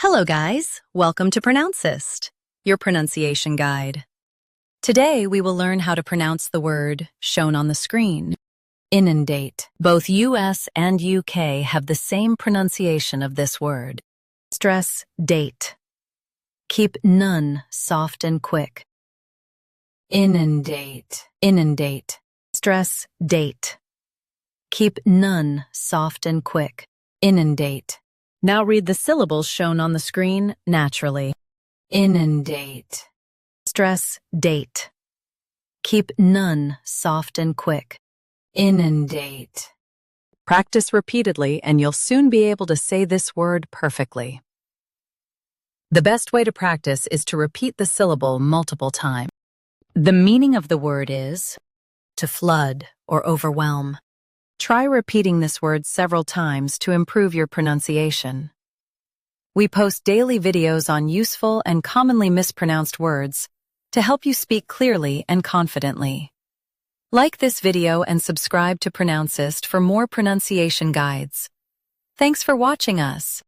Hello guys, welcome to Pronouncist, your pronunciation guide. Today we will learn how to pronounce the word shown on the screen, inundate. Both US and UK have the same pronunciation of this word. Stress date. Keep none soft and quick. Inundate, inundate. Stress date. Keep none soft and quick. Inundate. Now read the syllables shown on the screen naturally. Inundate. Stress date. Keep none soft and quick. Inundate. Practice repeatedly and you'll soon be able to say this word perfectly. The best way to practice is to repeat the syllable multiple times. The meaning of the word is to flood or overwhelm. Try repeating this word several times to improve your pronunciation. We post daily videos on useful and commonly mispronounced words to help you speak clearly and confidently. Like this video and subscribe to Pronouncist for more pronunciation guides. Thanks for watching us.